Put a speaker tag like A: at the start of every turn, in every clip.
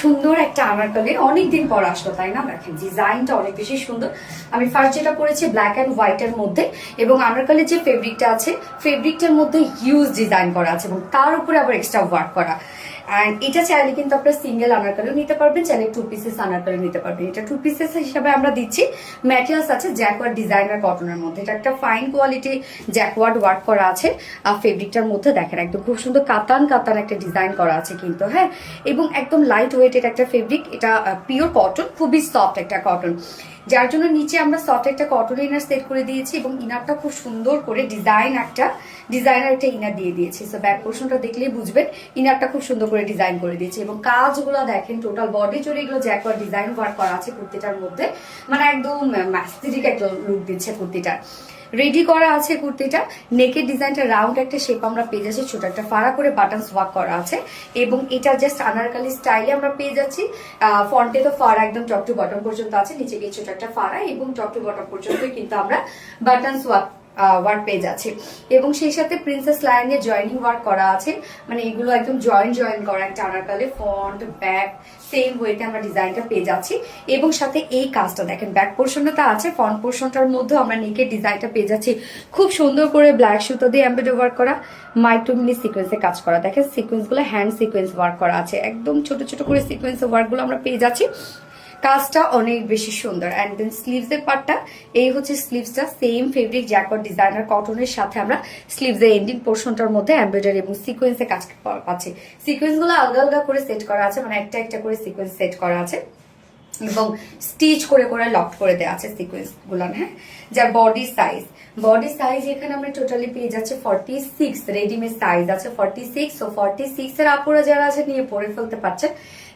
A: সুন্দর একটা আনারকলি অনেকদিন পর আসলো, তাই না? দেখেন ডিজাইনটা অনেক বেশি সুন্দর। আমি ফার্স্ট যেটা পরেছি ব্ল্যাক অ্যান্ড হোয়াইট এর মধ্যে, এবং আনারকলির যে ফেব্রিকটা আছে ফেব্রিকটার মধ্যে হিউজ ডিজাইন করা আছে এবং তার উপরে আবার এক্সট্রা ওয়ার্ক করা। অ্যান্ড এটা চাইলে কিন্তু আপনারা সিঙ্গেল আনারকলিও নিতে পারবেন, চাইলে 2 পিসেস আনারকলি নিতে পারবেন। এটা 2 পিসেস হিসাবে আমরা দিচ্ছি। ম্যাটেরিয়ালস আছে জ্যাকওয়ার্ড ডিজাইনার কটনের মধ্যে। এটা একটা ফাইন কোয়ালিটি জ্যাকওয়ার্ড ওয়ার্ক করা আছে। আর ফেব্রিকটার মধ্যে দেখেন একদম খুব সুন্দর কাতান কাতান একটা ডিজাইন করা আছে কিন্তু, হ্যাঁ। এবং একদম লাইট ওয়েটেড একটা ফেব্রিক, এটা পিওর কটন, খুবই সফট একটা কটন, যার জন্য নিচে আমরা সফট একটা কটন ইনার সেট করে দিয়েছি এবং ইনারটা খুব সুন্দর করে ডিজাইনার একটা ইনার দিয়ে দিয়েছি। সো ব্যাক পোর্শনটা দেখলেই বুঝবেন ইনারটা খুব সুন্দর করে ডিজাইন করে দিয়েছি। এবং কাজগুলো দেখেন টোটাল বডি জুড়ে এগুলো জ্যাকওয়ার্ড ডিজাইন ওয়ার্ক করা আছে কুর্তিটার মধ্যে, মানে একদম ম্যাস্টেরিক একটা লুক দিচ্ছে কুর্তিটা। রেডি করা আছে কুর্তিটা। নেকের ডিজাইনটা রাউন্ড একটা শেপ আমরা পেয়ে যাচ্ছি, ছোট একটা ফাড়া করে বাটনস ওয়ার্ক করা আছে এবং এটা জাস্ট আনারকলি স্টাইলে আমরা পেয়ে যাচ্ছি। ফন্টে তো ফাড়া একদম টপ টু বটম পর্যন্ত আছে, নিচে গিয়ে ছোট একটা ফাড়া এবং টপ টু বটম পর্যন্ত কিন্তু আমরা বাটনস ওয়ার্ক পেয়ে যাচ্ছে। এবং সেই সাথে প্রিন্সেস লাইনের জয়েনিং ওয়ার্ক করা আছে, মানে এগুলো একদম জয়েন করা একটা আনারকলি। ফ্রন্ট ব্যাক সেম ওয়েতে আমরা ডিজাইনটা পেয়ে যাচ্ছি। এবং সাথে এই কাজটা দেখেন ব্যাক পোর্শনটা আছে, ফ্রন্ট পোর্শনটার মধ্যে আমরা নেকের ডিজাইনটা পেয়ে যাচ্ছি খুব সুন্দর করে ব্ল্যাক সুতো দিয়ে এমব্রয়ডারি ওয়ার্ক করা, মাইক্রো মিনি সিকোয়েন্সে কাজ করা। দেখেন সিকোয়েন্সগুলো হ্যান্ড সিকোয়েন্স ওয়ার্ক করা আছে, একদম ছোট ছোট করে সিকোয়েন্স ওয়ার্কগুলো আমরা পেয়ে যাচ্ছি। কাজটা অনেক বেশি সুন্দর। অ্যান্ড দেন স্লিভস এর পার্টটা, এই হচ্ছে স্লিভসটা, সেম ফেব্রিক জ্যাকওয়ার্ড ডিজাইনার কটনের সাথে আমরা স্লিভস এর এন্ডিং পোর্শনটার মধ্যে এমব্রয়ডারি এবং সিকোয়েন্সে কাজ পাচ্ছি। সিকোয়েন্সগুলো আলাদা আলাদা করে সেট করা আছে, মানে একটা একটা করে সিকোয়েন্স সেট করা আছে এবং স্টিচ করে লক করে দেওয়া আছে সিকোয়েন্স গুলো, হ্যাঁ। যার বডি সাইজ এখানে আমরা টোটালি পেয়ে যাচ্ছে 46, রেডিমেড সাইজ আছে 46। সো 46 এর আপুরা যারা আছে নিয়ে পরে ফেলতে পারছেন।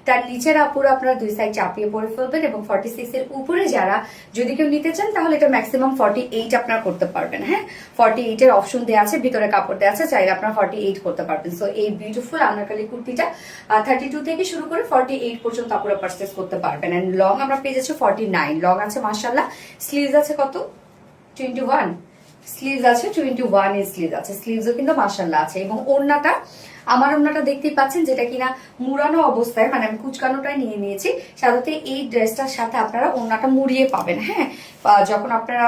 A: তার নিচের আপুরা আপনারা দুই সাইড চাপিয়ে পরে ফেলবেন। এবং 46 এর উপরে যারা যদি কেউ নিতে চান তাহলে এটা ম্যাক্সিমাম 48 আপনারা করতে পারবেন, হ্যাঁ। 48 এর অপশন দেওয়া আছে, ভিতরে কাপড় দেওয়া আছে, চাইলে আপনারা 48 করতে পারবেন। সো এই বিউটিফুল আনারকলি কুর্তিটা 32 থেকে শুরু করে 48 পর্যন্ত আপনারা পারচেস করতে পারবেন। এন্ড লং আমরা পেয়ে যাচ্ছি 49, লং আছে মাশাআল্লাহ। স্লিভস আছে কত? 21 স্লিভস আছে, 21 এর স্লিভস আছে, স্লিভসও কিন্তু মাশাআল্লাহ আছে। এবং ওড়নাটা, আমার ওড়নাটা দেখতেই পাচ্ছেন যেটা কিনা মুড়ানো অবস্থায়, মানে আমি কুচকানোটাই নিয়ে নিয়েছি। সাধারণত এই ড্রেসটার সাথে আপনারা ওড়নাটা মুড়িয়ে পাবেন, হ্যাঁ। যখন আপনারা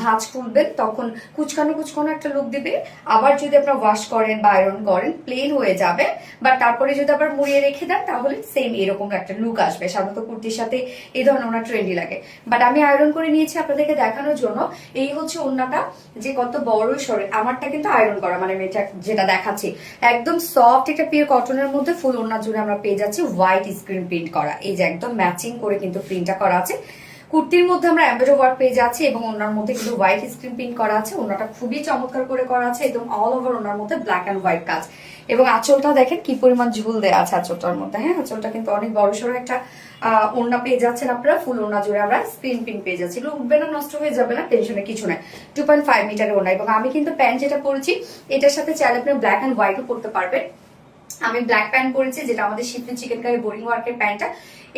A: ভাঁজ খুলবেন তখন কুচকানো একটা লুক দিবে। আবার যদি আপনারা ওয়াশ করেন বা আয়রন করেন প্লেন হয়ে যাবে, বাট তারপরে যদি আবার মুড়িয়ে রেখে দেন তাহলে সেম এরকম একটা লুক আসবে। সাধারণত কুর্তির সাথে এই ধরনের ওড়না ট্রেন্ডি লাগে, বাট আমি আয়রন করে নিয়েছি আপনাদেরকে দেখানোর জন্য। এই হচ্ছে ওড়নাটা যে কত বড় সরে, আমারটা কিন্তু আয়রন করা, মানে আমি যেটা দেখাচ্ছি একদম সফট একটা পিওর কটনের মধ্যে ফুল ওড়না জুড়ে আমরা পেয়ে যাচ্ছি হোয়াইট স্ক্রিন প্রিন্ট করা। এই যে একদম ম্যাচিং করে কিন্তু প্রিন্টটা করা আছে। কুর্তির মধ্যে আমরা এমব্রয়ডারি ওয়ার্ক পেয়ে যাচ্ছি এবং ওনার মধ্যে কিন্তু হোয়াইট স্ক্রিন প্রিন্ট করা আছে। ওনাটা খুবই চমৎকার করে করা আছে, একদম অল ওভার ওনার মধ্যে ব্ল্যাক এন্ড হোয়াইট কাজ। এবং আঁচলটা দেখেন কি পরিমাণ ঝুল দেওয়া আছে আঁচলটার মধ্যে, হ্যাঁ। আঁচলটা কিন্তু অনেক বড় সড়ো একটা ওড়না পেয়ে যাচ্ছেন আপনারা, ফুল ওড়না জুড়ে আমরা স্ক্রিন প্রিন্ট পেয়ে যাচ্ছি। উঠবে না, নষ্ট হয়ে যাবে না, টেনশনের কিছু নাই। 2.5 মিটারের ওড়না। এবং আমি কিন্তু প্যান্ট যেটা পরেছি এটার সাথে চাইলে আপনি ব্ল্যাক এন্ড হোয়াইটও পরতে পারবেন। আমি ব্ল্যাক প্যান্ট পরেছি, যেটা আমাদের শিফট চিকেন কারি বোরিং ওয়ার্কের প্যান্টটা।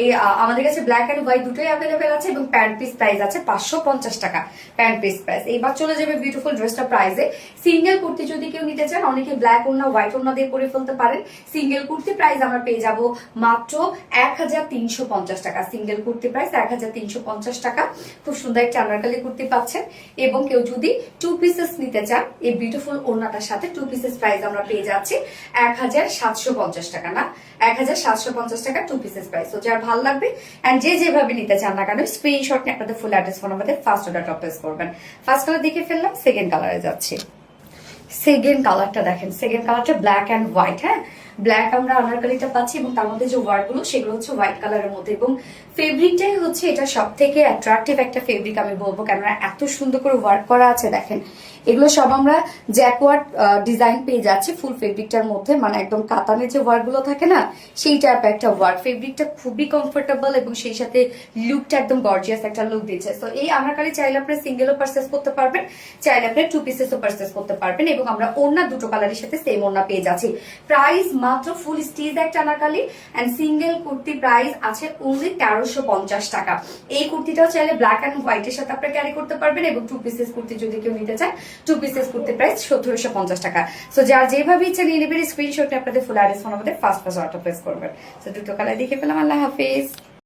A: এই আমাদের কাছে ব্ল্যাক এন্ড হোয়াইট দুটোই অ্যাভেলেবেল আছে এবং প্যান্ট পিস প্রাইস আছে 550 টাকা প্যান্ট পিস প্রাইস। এইবার চলে যাবে বিউটিফুল ড্রেসটা প্রাইসে। সিঙ্গেল কুর্তি যদি কেউ নিতে চান, অনেকে ব্ল্যাক ওড়না হোয়াইট ওড়না দিয়ে পরে ফেলতে পারেন। সিঙ্গেল কুর্তি প্রাইস আমরা পেয়ে যাব মাত্র 1350 টাকা। সিঙ্গেল কুর্তি প্রাইস 1350 টাকা। খুব সুন্দর একটা আনারকলি কুর্তি পাচ্ছেন। এবং কেউ যদি 2 পিসেস নিতে চান এই বিউটিফুল ওড়নাটার সাথে 2 পিসেস প্রাইস আমরা পেয়ে যাচ্ছি 1750 টাকা, না 1750 টাকা 2 পিসেস প্রাইস। তো যার ভালো লাগবে এন্ড যে যেভাবে নিতে চান না কেন স্ক্রিনশট নিয়ে আপনাদের ফুল অ্যাড্রেস ফোন আমাদের ফার্স্ট অর্ডার প্লেস করবেন। ফার্স্ট কালার দেখে ফেললাম, সেকেন্ড কালারে যাচ্ছি। সেকেন্ড কালারটা দেখেন, সেকেন্ড কালারটা ব্ল্যাক এন্ড হোয়াইট, হ্যাঁ। ব্ল্যাক আমরা আনারকলিটা পাচ্ছি এবং তার মধ্যে যে ওয়ার্ক গুলো সেগুলো হচ্ছে হোয়াইট কালারের মধ্যে। এবং ফেব্রিকটাই হচ্ছে এটা সব থেকে অ্যাট্রাকটিভ একটা ফেব্রিক আমি বলবো, কেননা এত সুন্দর করে ওয়ার্ক করা আছে। দেখেন এগুলো সব আমরা জ্যাকওয়ার্ড ডিজাইন পেয়ে যাচ্ছি ফুল ফেব্রিকটার মধ্যে, মানে একদম কাতানের যে ওয়ার্ক গুলো থাকে না সেই টাইপ একটা ওয়ার্ক। ফেব্রিকটা খুবই কমফোর্টেবল এবং সেই সাথে লুকটা একদম গর্জিয়াস একটা লুক দিচ্ছে। তো এই আনারকলি চাইলে আপনি সিঙ্গেলও পারচেস করতে পারবেন, চাইলে আপনি 2 পিসেসও পারচেস করতে পারবেন। এবং আমরা ওড়না দুটো কালারের সাথে সেম ওড়না পেয়ে যাচ্ছি। প্রাইস মাত্র ফুল স্টিচ একটা anarkali and single kurti price আছে অনলি 1350 টাকা। এই কুর্তিটাও চাইলে ব্ল্যাক এন্ড হোয়াইটের সাথে আপনারা ক্যারি করতে পারবেন এবং 2 পিসেস কুর্তি যদি কেউ নিতে চায় 2 পিসেস কুর্তি প্রাইস 1750 টাকা। সো যার যেভাবে ইচ্ছা নিয়ে নেবেন, স্ক্রিনশটে আপনাদের ফুল অ্যাড্রেস ফোন আমাদের ফার্স্ট অর্ডার প্লেস করবেন। সো দুটো কালার দেখে পেলাম। আল্লাহ হাফেজ।